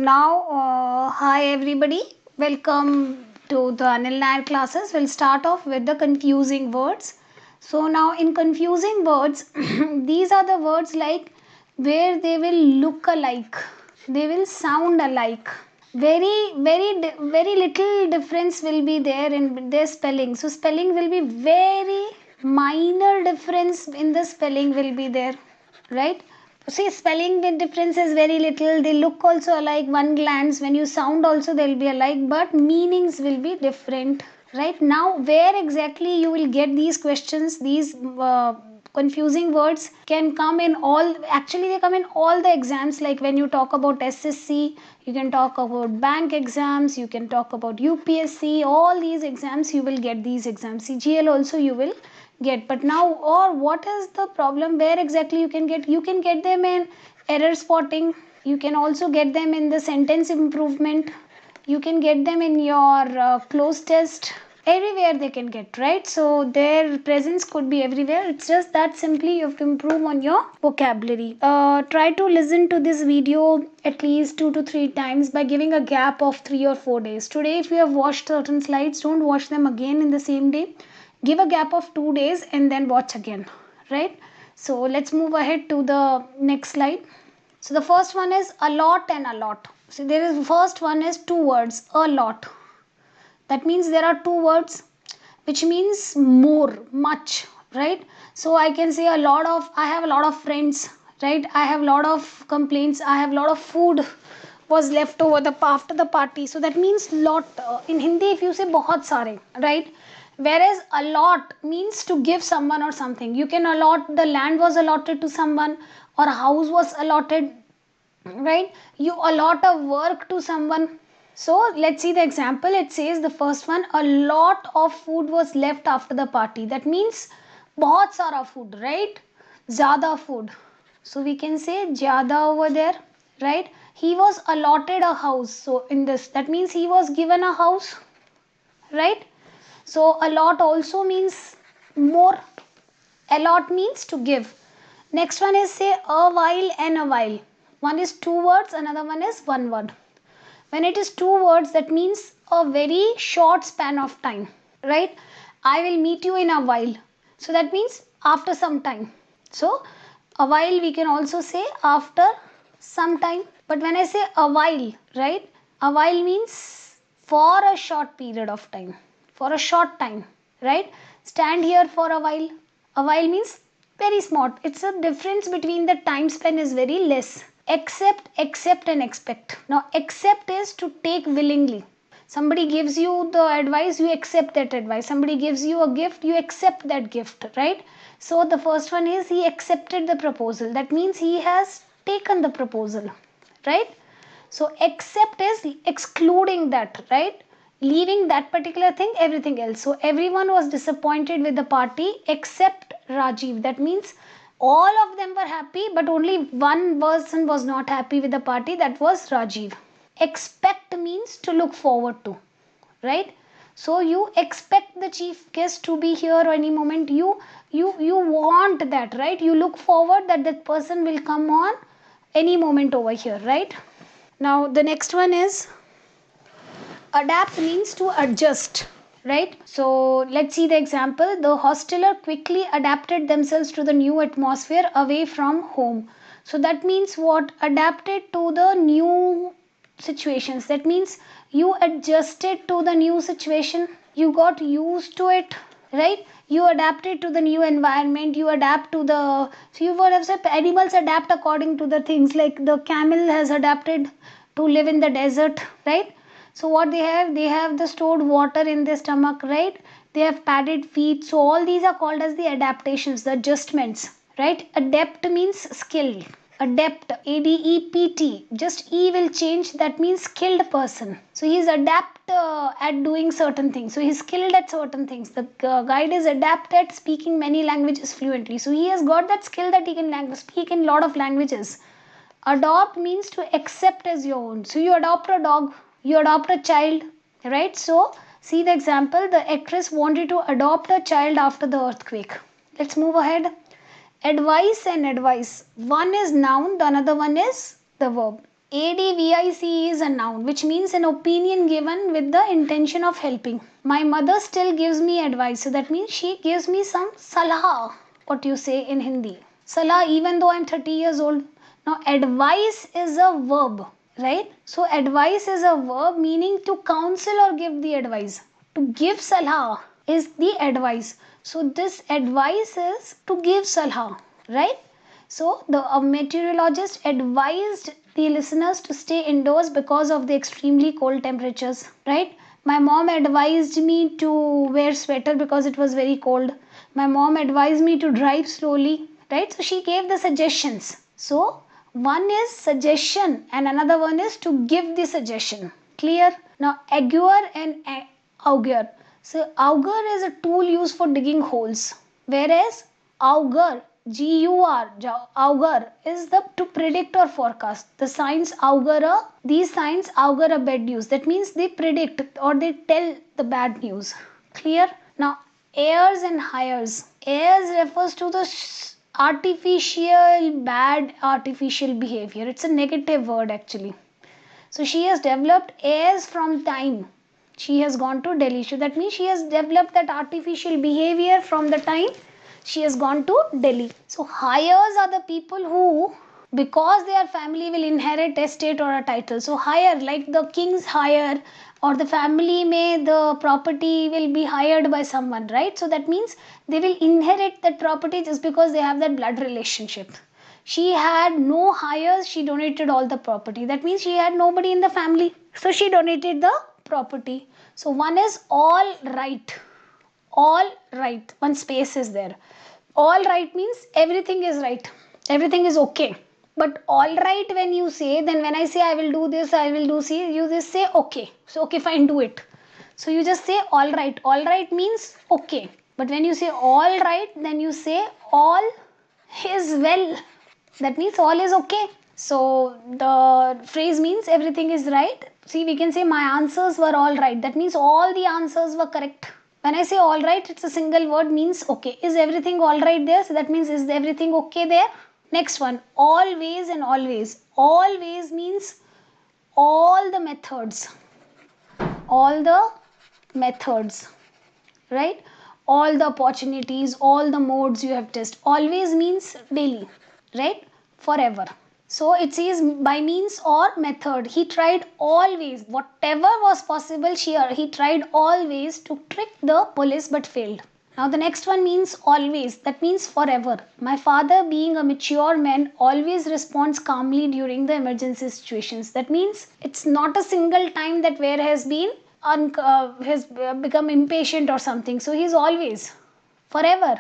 Hi everybody, welcome to the Anil Nair classes. We'll start off with the confusing words. So now in confusing words, these are the words like where they will look alike, they will sound alike. Very little difference will be there in their spelling. So spelling will be very minor difference in the spelling will be there, right? See, spelling with difference is very little. They look also alike one glance. When you sound also they'll be alike, but meanings will be different. Right now, where exactly you will get these questions, these confusing words can come in all. Actually, they come in all the exams. Like when you talk about SSC, you can talk about bank exams. You can talk about UPSC. All these exams you will get these exams. CGL also you will get. But now, or what is the problem? Where exactly you can get them in error spotting. You can also get them in the sentence improvement. You can get them in your close test. Everywhere they can get, right? So their presence could be everywhere. It's just that simply you have to improve on your vocabulary. Try to listen to this video at least 2 to 3 times by giving a gap of 3 or 4 days. Today, if you have watched certain slides, don't watch them again in the same day. Give a gap of 2 days and then watch again, right? So let's move ahead to the next slide. So the first one is a lot and a lot. So there is first one is 2 words, a lot. That means there are 2 words which means more, much, right? So I can say I have a lot of friends, right? I have a lot of complaints. I have a lot of food was left over after the party. So that means lot. In Hindi, if you say bahut sare, right? Whereas a lot means to give someone or something. You can allot, the land was allotted to someone or a house was allotted, right? You allot a work to someone. So let's see the example. It says the first one, a lot of food was left after the party. That means bahut sara food, right? Zyada food. So we can say zyada over there, right? He was allotted a house. So in this, that means he was given a house, right? So a lot also means more. Allot means to give. Next one is say a while and a while. One is 2 words, another one is 1 word. When it is 2 words, that means a very short span of time, right? I will meet you in a while. So that means after some time. So a while we can also say after some time. But when I say a while, right? A while means for a short period of time. For a short time, right? Stand here for a while. A while means very small. It's a difference between the time span is very less. Accept and expect. Now accept is to take willingly. Somebody gives you the advice, you accept that advice. Somebody gives you a gift, you accept that gift, right? So the first one is he accepted the proposal. That means he has taken the proposal, right? So accept is excluding that, right? Leaving that particular thing, everything else. So everyone was disappointed with the party except Rajiv. That means all of them were happy, but only one person was not happy with the party. That was Rajiv. Expect means to look forward to, right? So you expect the chief guest to be here any moment. You want that, right? You look forward that person will come on any moment over here, right? Now the next one is adapt means to adjust, right? So let's see the example. The hosteler quickly adapted themselves to the new atmosphere away from home. So that means what? Adapted to the new situations. That means you adjusted to the new situation. You got used to it, right? You adapted to the new environment. You adapt to the, so you would have said animals adapt according to the things, like the camel has adapted to live in the desert, right? So what they have the stored water in their stomach, right? They have padded feet. So all these are called as the adaptations, the adjustments, right? Adept means skill. Adept, A-D-E-P-T. Just E will change. That means skilled person. So he is adept at doing certain things. So he is skilled at certain things. The guide is adept at speaking many languages fluently. So he has got that skill that he can speak in a lot of languages. Adopt means to accept as your own. So you adopt a dog. You adopt a child, right? So see the example. The actress wanted to adopt a child after the earthquake. Let's move ahead. Advice and advice. One is noun, the another one is the verb. ADVIC is a noun, which means an opinion given with the intention of helping. My mother still gives me advice. So that means she gives me some salah. What you say in Hindi. Salah, even though I'm 30 years old. Now advice is a verb, right? So advice is a verb meaning to counsel or give the advice. To give salah is the advice. So this advice is to give salah, right? So the meteorologist advised the listeners to stay indoors because of the extremely cold temperatures, right? My mom advised me to wear sweater because it was very cold. My mom advised me to drive slowly, right? So she gave the suggestions. So one is suggestion and another one is to give the suggestion. Clear? Now augur and augur. So augur is a tool used for digging holes, whereas augur, GUR, augur is the to predict or forecast. The signs augur, these signs augur a bad news. That means they predict or they tell the bad news. Clear? Now airs and hires. Airs refers to the bad artificial behavior. It's a negative word actually. So she has developed airs from time. She has gone to Delhi. So that means she has developed that artificial behavior from the time she has gone to Delhi. So hires are the people who, because their family will inherit estate or a title. So hire, like the king's hire, or the family may, the property will be hired by someone, right? So that means they will inherit that property just because they have that blood relationship. She had no hires, she donated all the property. That means she had nobody in the family. So she donated the property. So one is all right. All right. One space is there. All right means everything is right. Everything is okay. But all right when you say, then when I say I will do this, I will do see, you just say okay. So okay, fine, do it. So you just say all right. All right means okay. But when you say all right, then you say all is well. That means all is okay. So the phrase means everything is right. See, we can say my answers were all right. That means all the answers were correct. When I say all right, it's a single word, means okay. Is everything all right there? So that means is everything okay there? Next one, always and always. Always means all the methods. All the methods, right? All the opportunities, all the modes you have tested. Always means daily, right? Forever. So it says by means or method. He tried always, whatever was possible, he tried always to trick the police but failed. Now the next one means always. That means forever. My father, being a mature man, always responds calmly during the emergency situations. That means it's not a single time that where has been has become impatient or something. So he's always forever,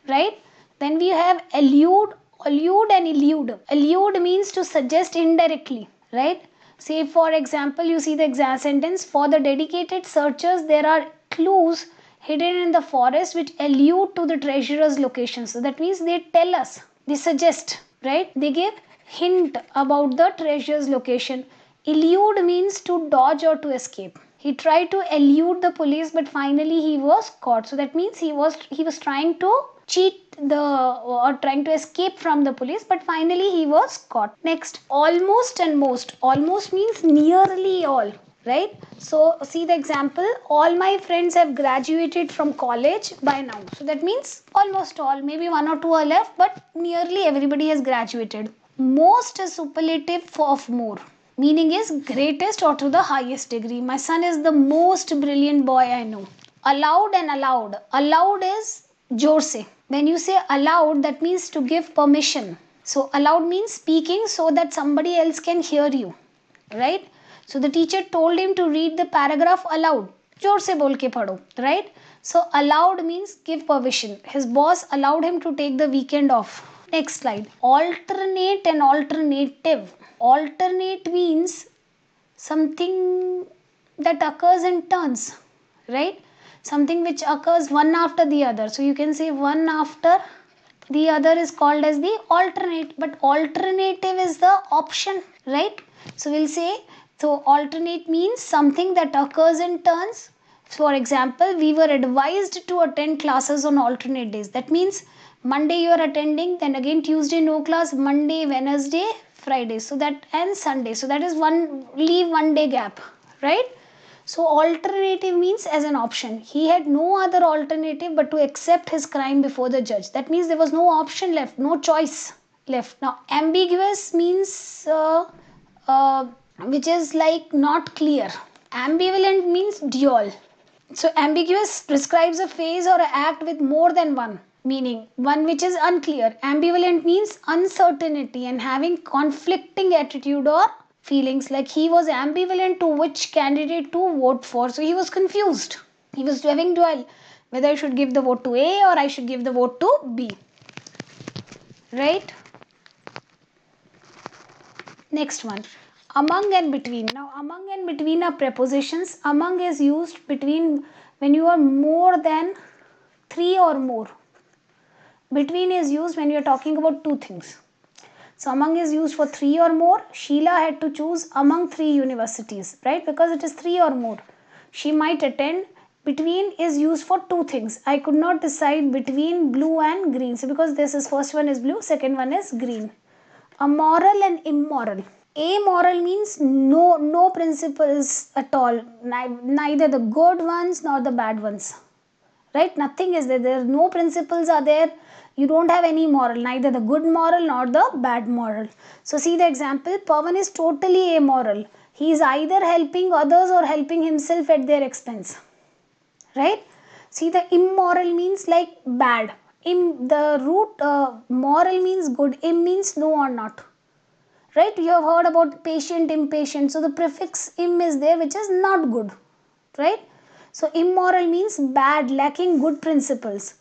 right? Then we have allude and elude. Allude means to suggest indirectly, right? Say for example, you see the exam sentence, for the dedicated searchers there are clues hidden in the forest which allude to the treasurer's location. So that means they tell us, they suggest, right? They give hint about the treasure's location. Elude means to dodge or to escape. He tried to elude the police but finally he was caught. So that means he was trying to cheat or trying to escape from the police, but finally he was caught. Next, almost and most. Almost means nearly all, right? So see the example, all my friends have graduated from college by now. So that means almost all, maybe one or two are left, but nearly everybody has graduated. Most is superlative of more. Meaning is greatest or to the highest degree. My son is the most brilliant boy I know. Allowed and allowed. Allowed is जोर से. When you say allowed, that means to give permission. So allowed means speaking so that somebody else can hear you, right? So the teacher told him to read the paragraph aloud. जोर से बोल के पढ़ो, right? So allowed means give permission. His boss allowed him to take the weekend off. Next slide. Alternate and alternative. Alternate means something that occurs in turns, right? Something which occurs one after the other. So you can say one after the other is called as the alternate, but alternative is the option, right? So we'll say, so alternate means something that occurs in turns. For example, we were advised to attend classes on alternate days. That means Monday you are attending, then again Tuesday no class, Monday, Wednesday, Friday. So that, and Sunday. So that is leave 1 day gap, right? So alternative means as an option. He had no other alternative but to accept his crime before the judge. That means there was no option left, no choice left. Now ambiguous means which is like not clear. Ambivalent means dual. So ambiguous describes a phase or an act with more than one meaning, one which is unclear. Ambivalent means uncertainty and having conflicting attitude or feelings, like he was ambivalent to which candidate to vote for. So he was confused. He was having dual, whether I should give the vote to A or I should give the vote to B. Right? Next one. Among and between. Now among and between are prepositions. Among is used between when you are more than 3 or more. Between is used when you are talking about two things. So among is used for 3 or more. Sheila had to choose among 3 universities, right? Because it is 3 or more. She might attend. Between is used for 2 things. I could not decide between blue and green. So because this is first one is blue, second one is green. Amoral and immoral. Amoral means no principles at all. Neither the good ones nor the bad ones. Right? Nothing is there. There are no principles are there. You don't have any moral, neither the good moral nor the bad moral. So see the example, Pawan is totally amoral. He is either helping others or helping himself at their expense. Right? See the immoral means like bad. The root moral means good. Im means no or not. Right? You have heard about patient, impatient. So the prefix im is there, which is not good. Right? So immoral means bad, lacking good principles.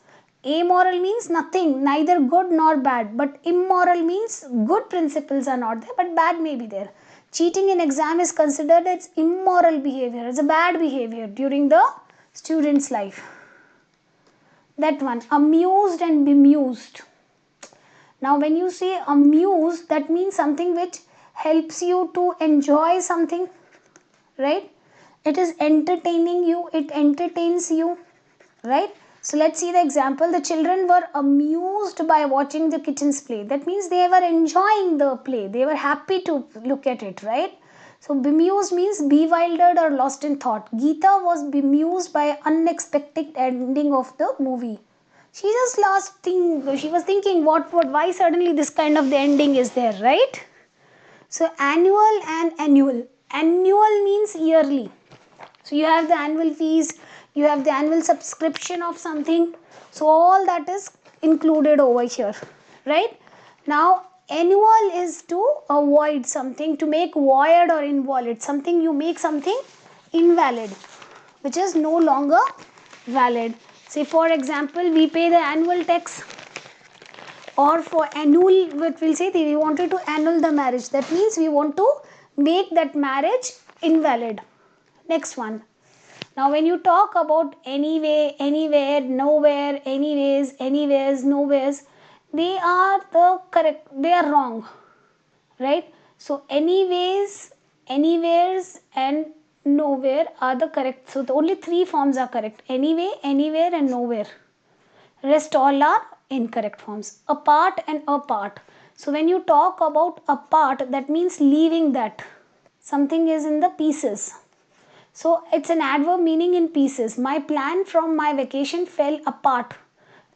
Amoral means nothing, neither good nor bad. But immoral means good principles are not there, but bad may be there. Cheating in exam is considered as immoral behavior. It's a bad behavior during the student's life. That one. Amused and bemused. Now when you say amused, that means something which helps you to enjoy something. Right? It is entertaining you. It entertains you. Right? So let's see the example. The children were amused by watching the kittens play. That means they were enjoying the play. They were happy to look at it, right? So bemused means bewildered or lost in thought. Geeta was bemused by unexpected ending of the movie. She just she was thinking why suddenly this kind of the ending is there, right? So annual and annual. Annual means yearly. So you have the annual fees, you have the annual subscription of something. So all that is included over here, right? Now annual is to avoid something, to make void or invalid. Something, you make something invalid, which is no longer valid. Say for example, we pay the annual tax, or for annual, what we'll say, we wanted to annul the marriage. That means we want to make that marriage invalid. Next one. Now when you talk about anyway, anywhere, nowhere, anyways, anywheres, nowheres, they are the correct, they are wrong, right? So anyways, anywheres and nowhere are the correct. So the only 3 forms are correct: anyway, anywhere and nowhere. Rest all are incorrect forms. Apart and apart. So when you talk about apart, that means leaving that. Something is in the pieces. So it's an adverb meaning in pieces. My plan from my vacation fell apart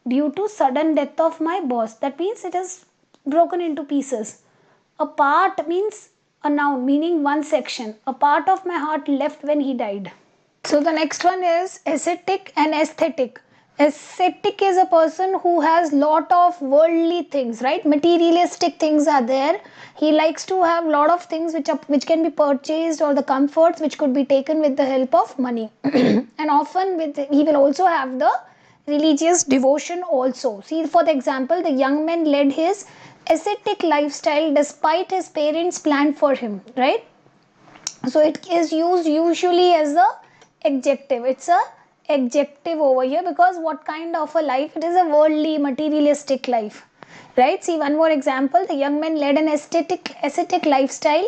due to sudden death of my boss. That means it is broken into pieces. A part means a noun meaning one section. A part of my heart left when he died. So the next one is ascetic and aesthetic. Ascetic is a person who has lot of worldly things, right? Materialistic things are there. He likes to have lot of things which can be purchased, or the comforts which could be taken with the help of money. And often he will also have the religious devotion also. See, for the example, the young man led his ascetic lifestyle despite his parents' plan for him, right? So it is used usually as a adjective. It's a adjective over here, because what kind of a life? It is a worldly, materialistic life, right? See one more example. The young man led an ascetic lifestyle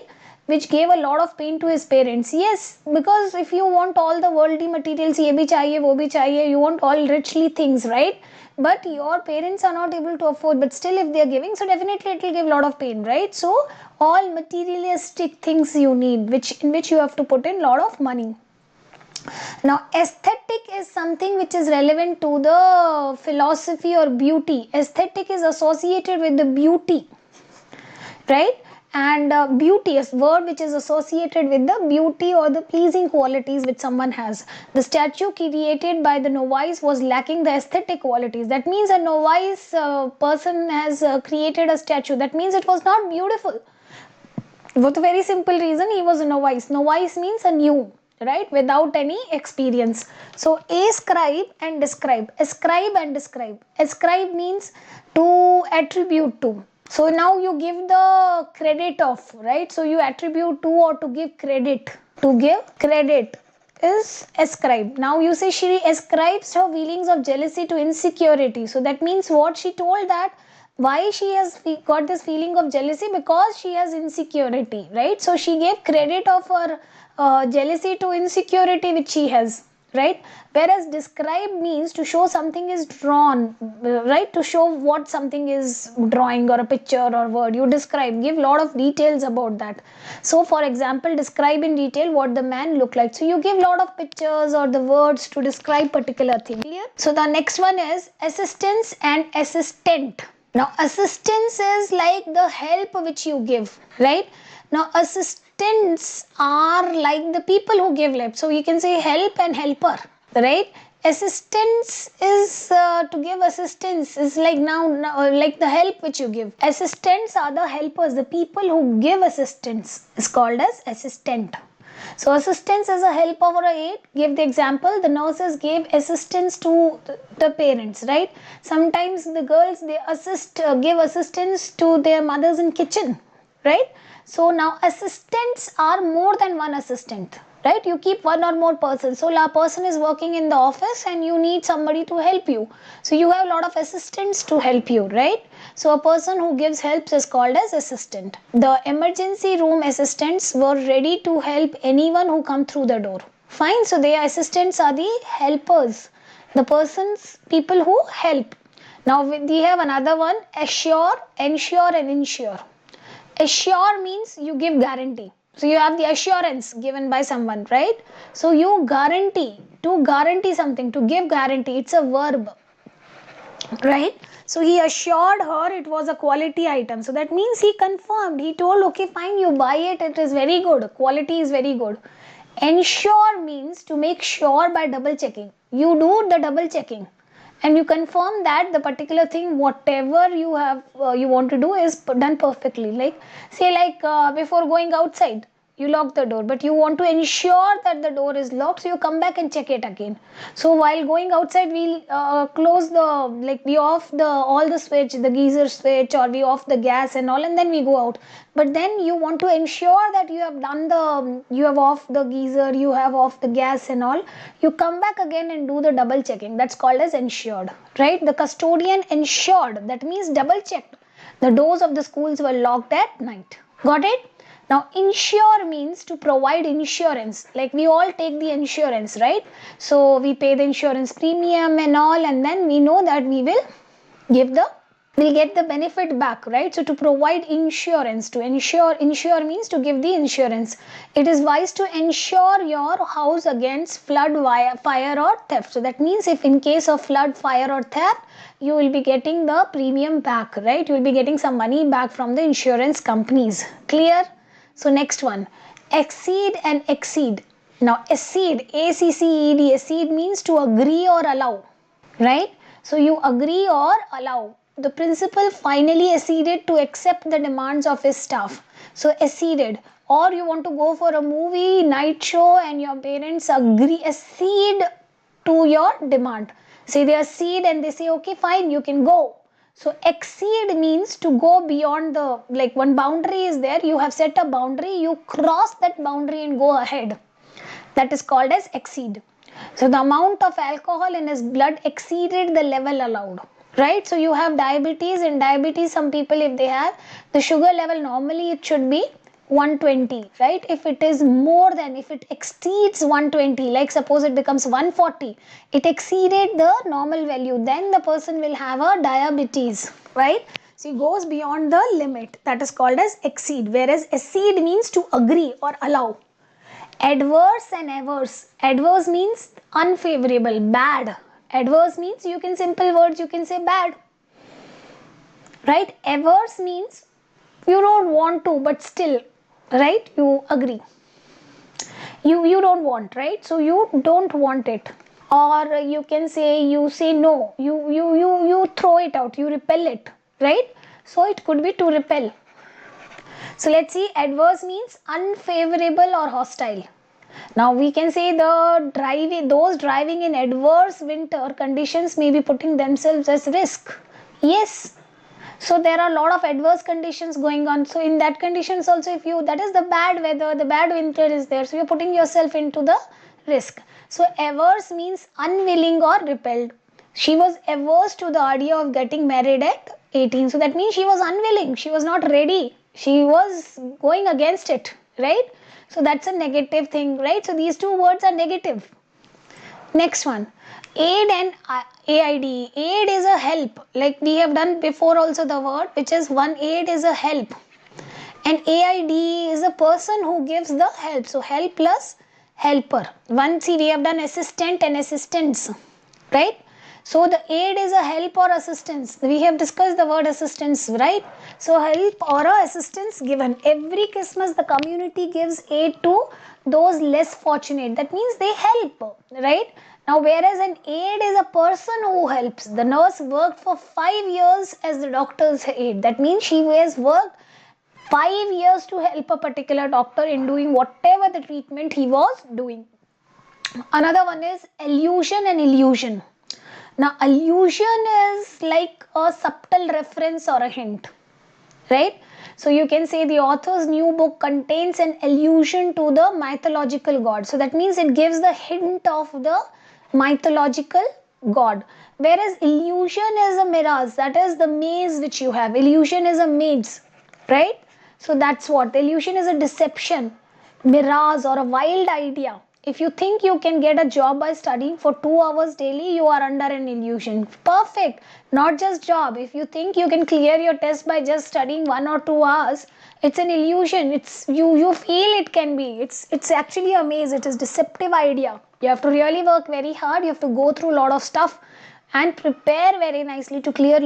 which gave a lot of pain to his parents. Yes, because if you want all the worldly materials, ye bhi chahiye, wo bhi chahiye, you want all richly things, right? But your parents are not able to afford, but still if they are giving, so definitely it will give a lot of pain, right? So all materialistic things you need, in which you have to put in a lot of money. Now aesthetic is something which is relevant to the philosophy or beauty. Aesthetic is associated with the beauty, right? And beauty is word which is associated with the beauty or the pleasing qualities which someone has. The statue created by the novice was lacking the aesthetic qualities. That means a novice person has created a statue. That means it was not beautiful. For the very simple reason, he was a novice. Novice means a new, right? Without any experience. So ascribe and describe. Ascribe and describe. Ascribe means to attribute to. So now you give the credit of, right? So you attribute to or to give credit. To give credit is ascribe. Now you say she ascribes her feelings of jealousy to insecurity. So that means what she told, that why she has got this feeling of jealousy, because she has insecurity, right? So she gave credit of her jealousy to insecurity which she has, right? Whereas describe means to show something is drawn, right? To show what something is drawing or a picture or word. You describe, give lot of details about that. So for example, describe in detail what the man looked like. So you give lot of pictures or the words to describe particular thing. Clear? So the next one is assistance and assistant. Now assistance is like the help which you give, right? Now assistants are like the people who give help. So you can say help and helper, right? Assistance is to give assistance is like now like the help which you give. Assistants are the helpers, the people who give assistance is called as assistant. So assistance is a help or a aid. Give the example, the nurses gave assistance to the parents, right? Sometimes the girls, they give assistance to their mothers in kitchen, right? So now assistants are more than one assistant, right? You keep one or more persons. So a person is working in the office and you need somebody to help you. So you have a lot of assistants to help you, right? So a person who gives helps is called as assistant. The emergency room assistants were ready to help anyone who come through the door. Fine. So their assistants are the helpers, the people who help. Now we have another one, assure, ensure and insure. Assure means you give guarantee. So you have the assurance given by someone, right? So you guarantee, to guarantee something, to give guarantee, it's a verb, right? So he assured her it was a quality item. So that means he confirmed, he told, okay fine, you buy it, it is very good, quality is very good. Ensure means to make sure by double checking. You do the double checking and you confirm that the particular thing, whatever you have you want to do, is done perfectly. Like say before going outside, you lock the door, but you want to ensure that the door is locked, so you come back and check it again. So while going outside, we'll close we off all the switch, the geyser switch, or we off the gas and all, and then we go out. But then you want to ensure that you have you have off the geyser, you have off the gas and all. You come back again and do the double checking. That's called as ensured, right? The custodian ensured, that means double checked. The doors of the schools were locked at night. Got it? Now insure means to provide insurance. Like we all take the insurance, right? So we pay the insurance premium and all, and then we know that we'll get the benefit back, right? So to provide insurance, to insure means to give the insurance. It is wise to insure your house against flood, fire or theft. So that means if in case of flood, fire or theft, you will be getting the premium back, right? You will be getting some money back from the insurance companies. Clear? So next one, accede and exceed. Now accede, A-C-C-E-D, accede means to agree or allow, right? So you agree or allow. The principal finally acceded to accept the demands of his staff. So acceded. Or you want to go for a movie, night show, and your parents accede to your demand. Say they accede and they say, okay fine, you can go. So exceed means to go beyond one boundary is there, you have set a boundary, you cross that boundary and go ahead. That is called as exceed. So the amount of alcohol in his blood exceeded the level allowed, right? So you have diabetes. In diabetes, some people, if they have the sugar level, normally it should be 120, right? If it is more than, if it exceeds 120, like suppose it becomes 140, it exceeded the normal value, then the person will have a diabetes, right? So it goes beyond the limit, that is called as exceed, whereas accede means to agree or allow. Adverse and averse. Adverse means unfavorable, bad. Adverse means, you can, simple words, you can say bad, right? Averse means you don't want to, but still, right, you agree, you don't want, right, so you don't want it. Or you can say, you say no, you throw it out, you repel it, right? So it could be to repel. So let's see, adverse means unfavorable or hostile. Now we can say those driving in adverse winter conditions may be putting themselves at risk. Yes. So there are a lot of adverse conditions going on. So in that conditions also, if you, that is the bad weather, the bad winter is there. So you're putting yourself into the risk. So averse means unwilling or repelled. She was averse to the idea of getting married at 18. So that means she was unwilling. She was not ready. She was going against it, right? So that's a negative thing, right? So these two words are negative. Next one, aid and AID. Aid is a help, like we have done before also the word, which is one aid is a help. And AID is a person who gives the help. So help plus helper. One, see, we have done assistant and assistance, right? So the aid is a help or assistance. We have discussed the word assistance, right? So help or assistance given. Every Christmas the community gives aid to those less fortunate. That means they help, right? Now whereas an aid is a person who helps. The nurse worked for 5 years as the doctor's aid. That means she has worked 5 years to help a particular doctor in doing whatever the treatment he was doing. Another one is allusion and illusion. Now allusion is like a subtle reference or a hint, right? So you can say the author's new book contains an allusion to the mythological god. So that means it gives the hint of the mythological god. Whereas illusion is a mirage, that is the maze which you have. Illusion is a maze, right? So that's what. Illusion is a deception, mirage or a wild idea. If you think you can get a job by studying for 2 hours daily, you are under an illusion. Perfect. Not just job. If you think you can clear your test by just studying 1 or 2 hours, it's an illusion. It's you feel it can be. It's actually a maze. It is deceptive idea. You have to really work very hard. You have to go through a lot of stuff and prepare very nicely to clear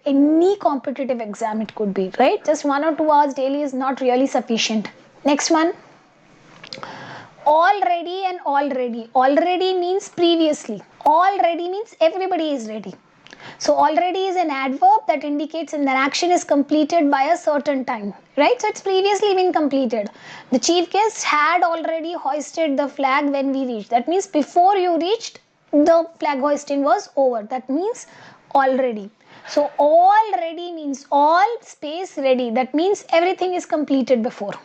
any competitive exam it could be, right? Just 1 or 2 hours daily is not really sufficient. Next one. Already and already. Already means previously. Already means everybody is ready. So already is an adverb that indicates an action is completed by a certain time, right? So it's previously been completed. The chief guest had already hoisted the flag when we reached. That means before you reached, the flag hoisting was over. That means already. So already means all space ready. That means everything is completed before.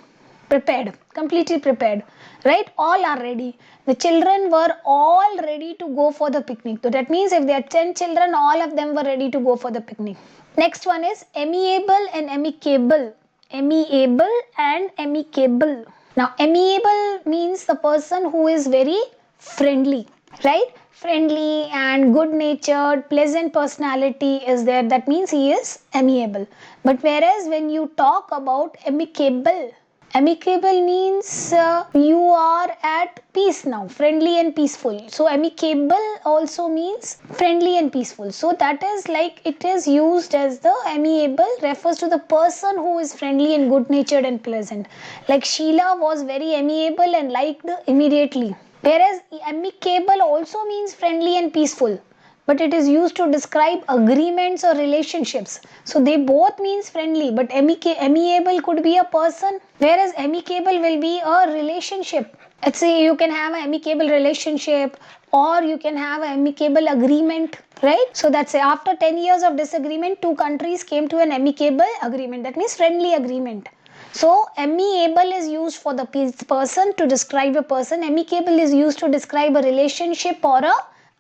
Prepared, completely prepared, right? All are ready. The children were all ready to go for the picnic. So that means if there are 10 children, all of them were ready to go for the picnic. Next one is amiable and amicable. Amiable and amicable. Now amiable means the person who is very friendly, right? Friendly and good natured, pleasant personality is there. That means he is amiable. But whereas when you talk about amicable, amicable means you are at peace now, friendly and peaceful. So amicable also means friendly and peaceful. So that is like it is used as the amiable refers to the person who is friendly and good natured and pleasant. Like Sheila was very amiable and liked immediately. Whereas amicable also means friendly and peaceful, but it is used to describe agreements or relationships. So they both means friendly, but amiable could be a person, whereas amicable will be a relationship. Let's say you can have an amicable relationship or you can have an amicable agreement, right? So that's after 10 years of disagreement, 2 countries came to an amicable agreement. That means friendly agreement. So amiable is used for the person to describe a person. Amicable is used to describe a relationship or a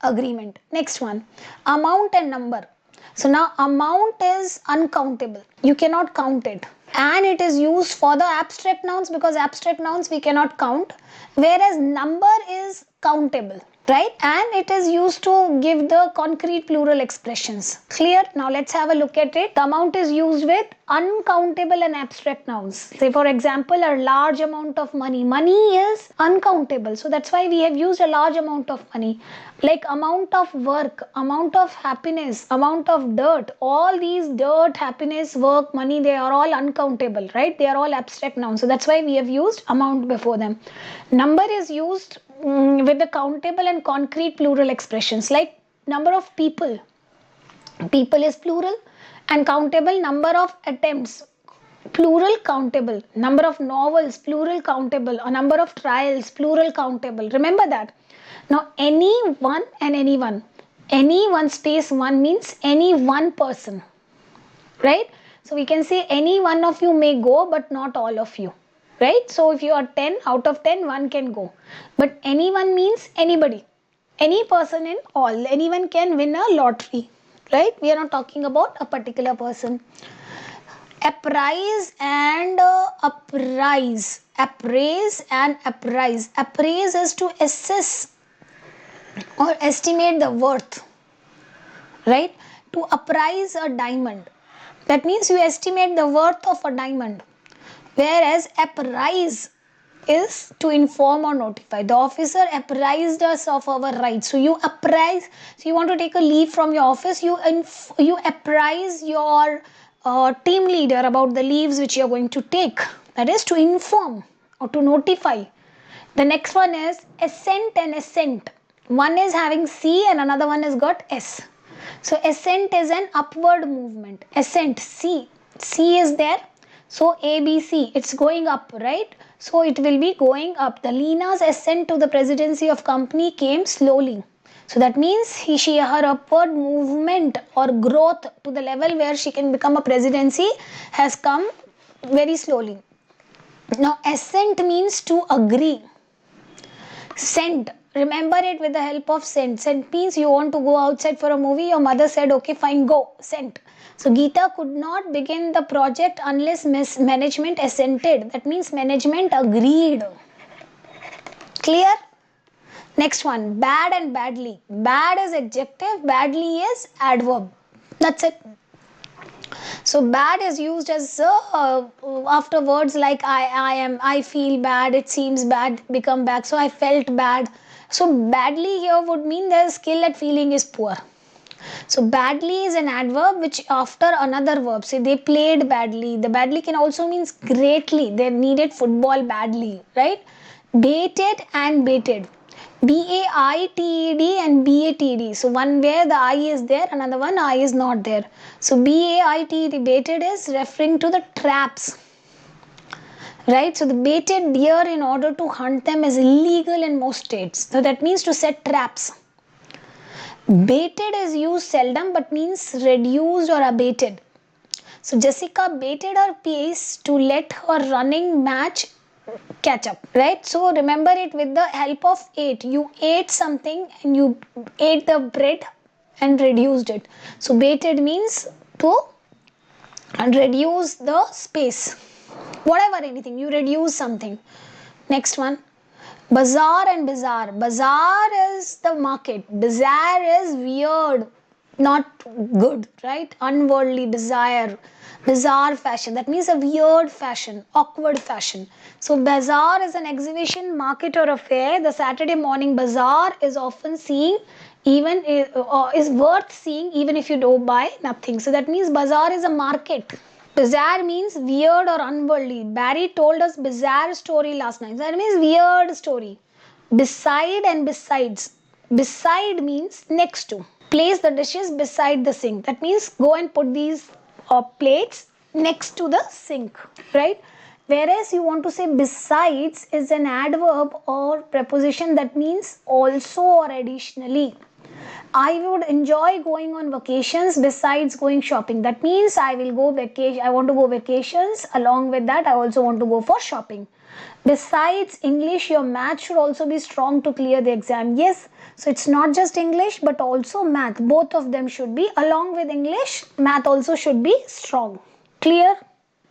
agreement. Next one, amount and number. So now amount is uncountable. You cannot count it, and it is used for the abstract nouns because abstract nouns we cannot count, whereas number is countable, right? And it is used to give the concrete plural expressions. Clear? Now let's have a look at it. The amount is used with uncountable and abstract nouns. Say for example, a large amount of money. Money is uncountable, so that's why we have used a large amount of money. Like amount of work, amount of happiness, amount of dirt, all these dirt, happiness, work, money, they are all uncountable, right? They are all abstract nouns, so that's why we have used amount before them. Number is used with the countable and concrete plural expressions, like number of people. People is plural, and countable. Number of attempts, plural, countable. Number of novels, plural, countable. A number of trials, plural, countable. Remember that. Now any one and anyone. Any one space one means any one person, right? So we can say any one of you may go, but not all of you, right? So if you are 10 out of 10, one can go, but anyone means anybody, any person in all. Anyone can win a lottery, right? We are not talking about a particular person. Apprise and apprise. Appraise and apprise. Appraise is to assess or estimate the worth, right? To apprise a diamond, that means you estimate the worth of a diamond, whereas apprise is to inform or notify. The officer apprised us of our rights. So you apprise, so you want to take a leave from your office, you apprise your team leader about the leaves which you are going to take. That is to inform or to notify. The next one is assent and assent. One is having C and another one has got S. So assent is an upward movement. Assent, C is there. So ABC, it's going up, right? So it will be going up. The Lina's ascent to the presidency of company came slowly. So that means her upward movement or growth to the level where she can become a presidency has come very slowly. Now assent means to agree. Sent, remember it with the help of sent. Sent means you want to go outside for a movie, your mother said okay fine go, sent. So Geeta could not begin the project unless management assented. That means management agreed. Clear? Next one, bad and badly. Bad is adjective, badly is adverb. That's it. So bad is used as after words like I feel bad, it seems bad, become bad. So I felt bad. So badly here would mean their skill at feeling is poor. So badly is an adverb which after another verb. Say they played badly. The badly can also means greatly. They needed football badly, right? Baited and baited. B-A-I-T-E-D and B-A-T-E-D. So one where the I is there, another one I is not there. So B-A-I-T-E-D, baited is referring to the traps. Right? So the baited deer in order to hunt them is illegal in most states. So that means to set traps. Baited is used seldom but means reduced or abated. So Jessica baited her pace to let her running match catch up, right? So remember it with the help of ate. You ate something and you ate the bread and reduced it. So baited means to reduce the space. Whatever, anything, you reduce something. Next one, bazaar and bizarre. Bazaar is the market. Bizarre is weird, not good, right? Unworldly, bizarre fashion. That means a weird fashion, awkward fashion. So bazaar is an exhibition, market or a fair. The Saturday morning bazaar is often seen, even is worth seeing even if you don't buy nothing. So that means bazaar is a market. Bizarre means weird or unworldly. Barry told us bizarre story last night. So that means weird story. Beside and besides. Beside means next to. Place the dishes beside the sink. That means go and put these plates next to the sink, right? Whereas you want to say besides is an adverb or preposition that means also or additionally. I would enjoy going on vacations besides going shopping. That means I want to go vacations. Along with that, I also want to go for shopping. Besides English, your math should also be strong to clear the exam. Yes, so it's not just English but also math. Both of them should be. Along with English, math also should be strong. Clear?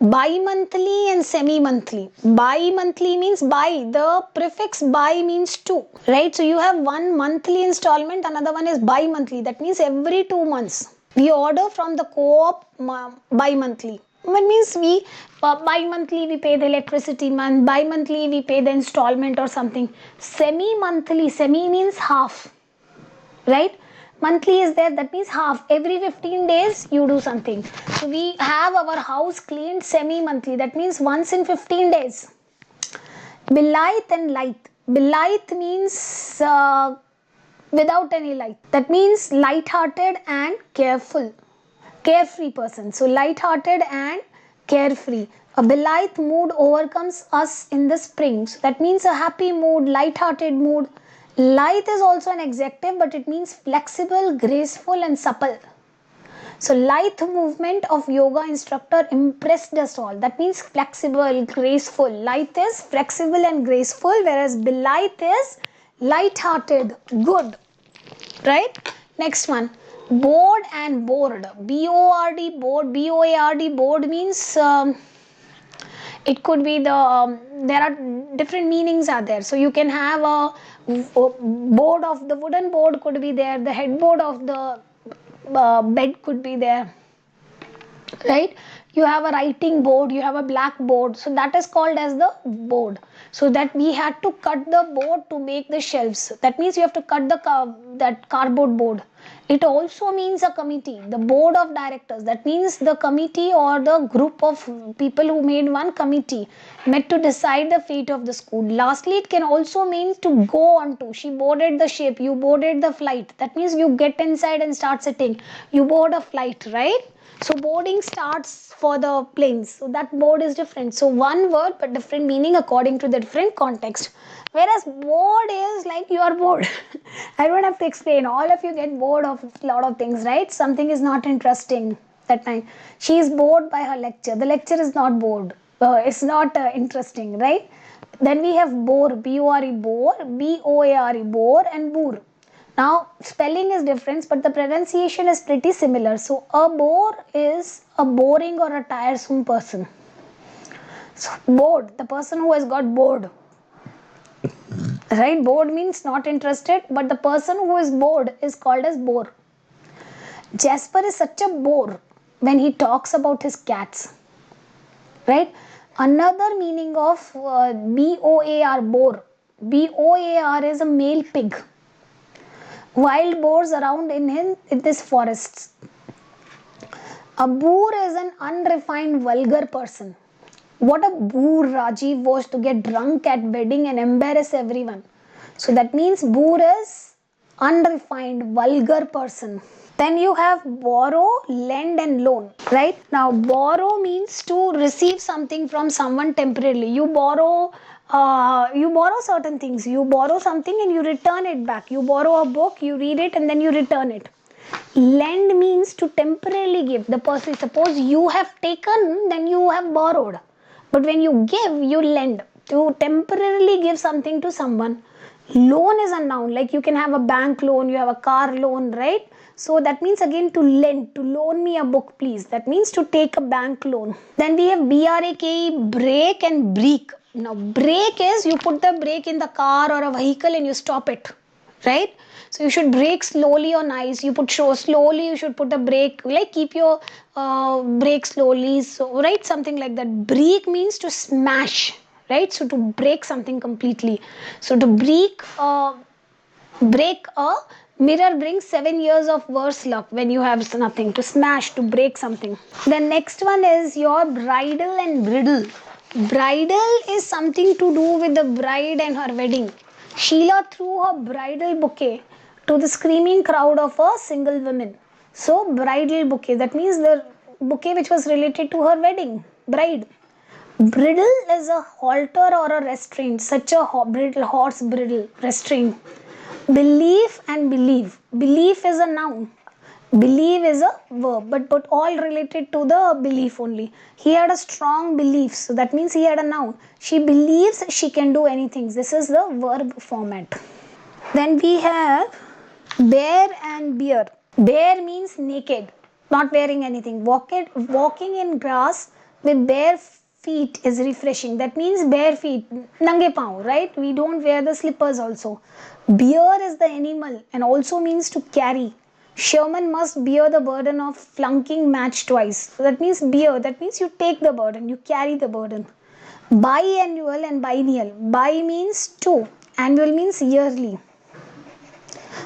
Bi-monthly and semi-monthly. Bi-monthly means bi. The prefix bi means two, right? So you have one monthly installment, another one is bi-monthly. That means every 2 months. We order from the co-op bi-monthly. That means we bi-monthly we pay the electricity month, bi-monthly we pay the installment or something. Semi-monthly, semi means half, right? Monthly is there, that means half. Every 15 days you do something. So we have our house cleaned semi-monthly, that means once in 15 days. Bilaith and light. Bilaith means without any light. That means light-hearted and careful. Carefree person. So light-hearted and carefree. A Bilaith mood overcomes us in the spring. So that means a happy mood, light-hearted mood. Lithe is also an adjective, but it means flexible, graceful and supple. So lithe movement of yoga instructor impressed us all. That means flexible, graceful. Lithe is flexible and graceful, whereas Belithe is light-hearted, good. Right? Next one. Bored and bored. B-O-R-D, bored. B-O-A-R-D, bored means it could be there are different meanings are there. So you can have a board of the wooden board could be there. The headboard of the bed could be there. Right? You have a writing board, you have a blackboard. So that is called as the board. So that we had to cut the board to make the shelves. That means you have to cut that cardboard board. It also means a committee, the board of directors. That means the committee or the group of people who made one committee met to decide the fate of the school. Lastly, it can also mean to go on to. She boarded the ship, you boarded the flight. That means you get inside and start sitting. You board a flight, right? So boarding starts for the planes. So that board is different. So one word but different meaning according to the different context. Whereas bored is like you are bored. I don't have to explain. All of you get bored of a lot of things, right? Something is not interesting that time. She is bored by her lecture. The lecture is not bored. It's not interesting, right? Then we have bore, B-O-R-E, bore, B-O-A-R-E, bore and boor. Now, spelling is different, but the pronunciation is pretty similar. So, a bore is a boring or a tiresome person. So, bored, the person who has got bored. Right? Bored means not interested, but the person who is bored is called as bore. Jasper is such a bore when he talks about his cats. Right? Another meaning of B-O-A-R, bore. B-O-A-R is a male pig. Wild boars around in this forests. A boor is an unrefined, vulgar person. What a boor Rajiv was to get drunk at wedding and embarrass everyone. So that means boor is unrefined, vulgar person. Then you have borrow, lend and loan. Right? Now borrow means to receive something from someone temporarily. You borrow certain things. You borrow something and you return it back. You borrow a book, you read it and then you return it. Lend means to temporarily give. The person, suppose you have taken, then you have borrowed. But when you give, you lend. To temporarily give something to someone. Loan is a noun. Like you can have a bank loan, you have a car loan, right? So that means again to lend, to loan me a book please. That means to take a bank loan. Then we have B-R-A-K-E, break and break. Now brake is you put the brake in the car or a vehicle and you stop it, right? So you should brake slowly on ice. You put slowly. You should put the brake, like keep your brake slowly. So right, something like that. Break means to smash, right? So to break something completely. So to break a mirror brings 7 years of worse luck when you have nothing. To smash, to break something. The next one is your bridal and bridal. Bridal is something to do with the bride and her wedding. Sheila threw her bridal bouquet to the screaming crowd of a single woman. So bridal bouquet, that means the bouquet which was related to her wedding, bride. Bridle is a halter or a restraint, such a bridle, horse bridle, restraint. Belief and believe. Belief is a noun. Believe is a verb, but all related to the belief only. He had a strong belief, so that means he had a noun. She believes she can do anything. This is the verb format. Then we have bare and bare. Bare means naked, not wearing anything. Walking in grass with bare feet is refreshing. That means bare feet, nange pav, right? We don't wear the slippers also. Bear is the animal and also means to carry. Sherman must bear the burden of flunking match twice. So that means bear, that means you take the burden, you carry the burden. Biannual and biennial. Bi means two, annual means yearly.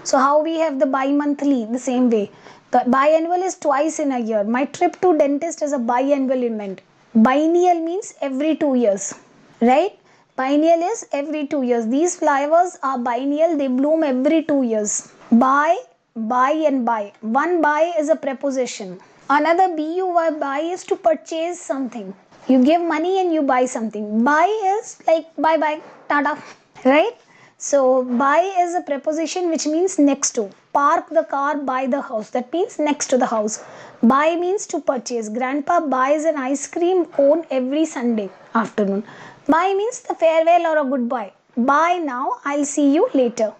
So how we have the bi-monthly, the same way. The biannual is twice in a year. My trip to dentist is a biannual event. Biennial means every 2 years, right? Biennial is every 2 years. These flowers are biennial, they bloom every 2 years. Buy, and buy. One buy is a preposition. Another buy, buy is to purchase something. You give money and you buy something. Buy is like bye bye, tada, right? So buy is a preposition which means next to. Park the car by the house. That means next to the house. Buy means to purchase. Grandpa buys an ice cream cone every Sunday afternoon. Bye means the farewell or a goodbye. Bye now, I'll see you later.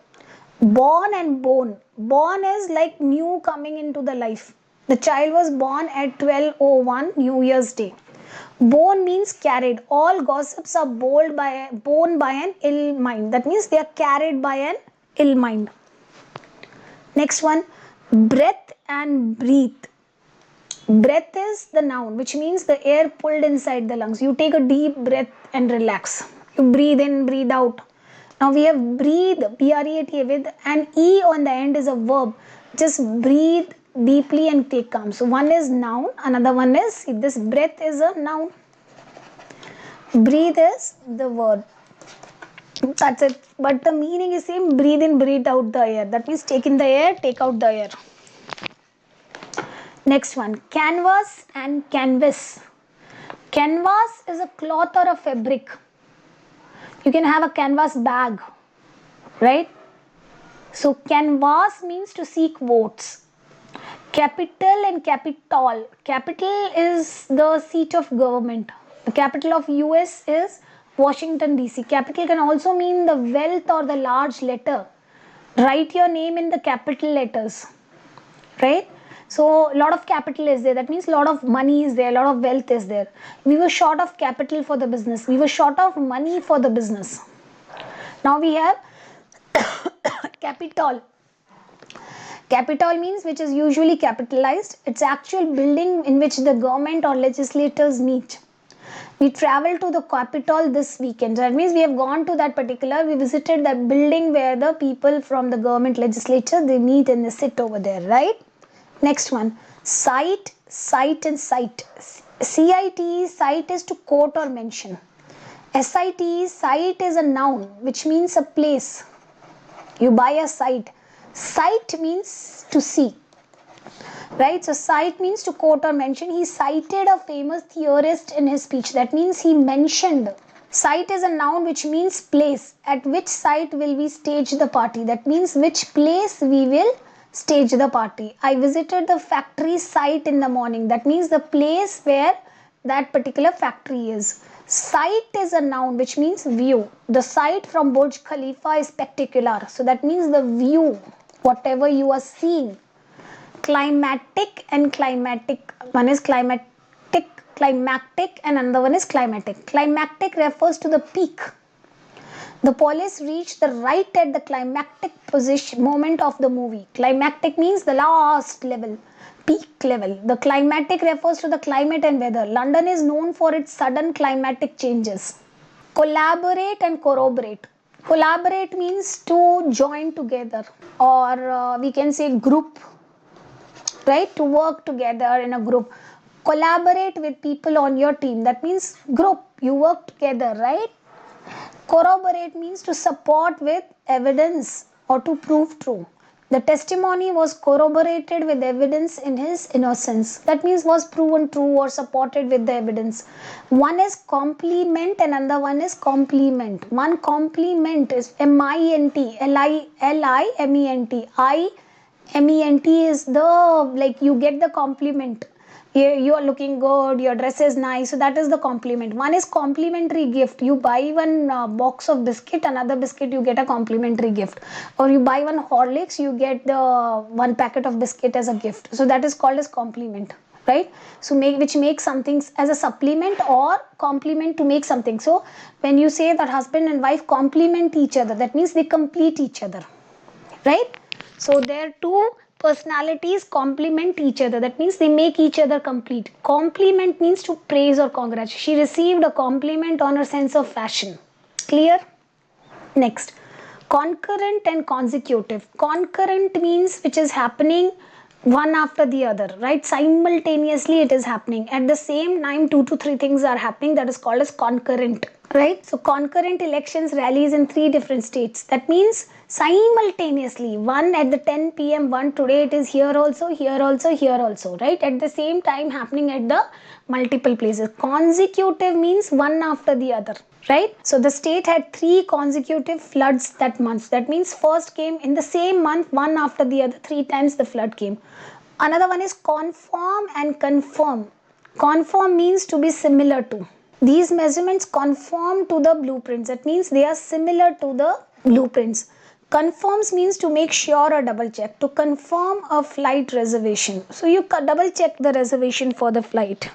Born and born. Born is like new coming into the life. The child was born at 12:01 New Year's Day. Born means carried. All gossips are borne by an ill mind. That means they are carried by an ill mind. Next one, breath and breathe. Breath is the noun, which means the air pulled inside the lungs. You take a deep breath and relax. You breathe in, breathe out. Now we have breathe, B-R-E-A-T, with an E on the end is a verb. Just breathe deeply and take calm. So one is noun, another one is, this breath is a noun. Breathe is the word. That's it. But the meaning is same, breathe in, breathe out the air. That means take in the air, take out the air. Next one, canvas and canvas. Canvas is a cloth or a fabric. You can have a canvas bag, right? So canvas means to seek votes. Capital and capital. Capital is the seat of government. The capital of US is Washington DC. Capital can also mean the wealth or the large letter. Write your name in the capital letters, right? So a lot of capital is there. That means a lot of money is there, a lot of wealth is there. We were short of capital for the business. We were short of money for the business. Now we have capital. Capital means which is usually capitalized. It's actual building in which the government or legislators meet. We traveled to the capital this weekend. That means we have gone to that particular, we visited that building where the people from the government legislature, they meet and they sit over there, right? Next one, cite, cite and cite. CIT, cite is to quote or mention. SIT, site is a noun which means a place. You buy a site. Cite means to see, right? So cite means to quote or mention. He cited a famous theorist in his speech. That means he mentioned. Site is a noun which means place. At which site will we stage the party? That means which place we will stage the party. I visited the factory site in the morning. That means the place where that particular factory is. Sight is a noun which means view. The sight from Burj Khalifa is spectacular. So that means the view, whatever you are seeing. Climatic and climatic. One is climactic and another one is climatic. Climactic refers to the peak. The police reached the right at the climactic position moment of the movie. Climactic means the last level, peak level. The climatic refers to the climate and weather. London is known for its sudden climatic changes. Collaborate and corroborate. Collaborate means to join together, or we can say group, right? To work together in a group. Collaborate with people on your team. That means group. You work together, right? Corroborate means to support with evidence or to prove true. The testimony was corroborated with evidence in his innocence. That means was proven true or supported with the evidence. One is compliment and another one is compliment. One compliment is M-I-N-T, L-I-M-E-N-T. I-M-E-N-T is the, like you get the compliment. You are looking good, your dress is nice. So that is the compliment. One is complimentary gift. You buy one box of biscuit, another biscuit you get a complimentary gift. Or you buy one Horlicks, you get the one packet of biscuit as a gift. So that is called as compliment. right? So which makes something as a supplement or complement to make something. So when you say that husband and wife complement each other, that means they complete each other, right? So their two personalities complement each other, that means they make each other complete. Compliment means to praise or congratulate. She received a compliment on her sense of fashion. Clear? Next, concurrent and consecutive. Concurrent means which is happening one after the other, right? Simultaneously it is happening. At the same time, 2 to 3 things are happening. That is called as concurrent, right? So concurrent elections rallies in 3 different states. That means simultaneously, one at the 10 p.m., one today it is here also, here also, here also, right? At the same time happening at the multiple places. Consecutive means one after the other, right? So the state had 3 consecutive floods that month. That means first came in the same month, one after the other, 3 times the flood came. Another one is conform and confirm. Conform means to be similar to. These measurements conform to the blueprints. That means they are similar to the blueprints. Confirms means to make sure or double check. To confirm a flight reservation. So you double check the reservation for the flight.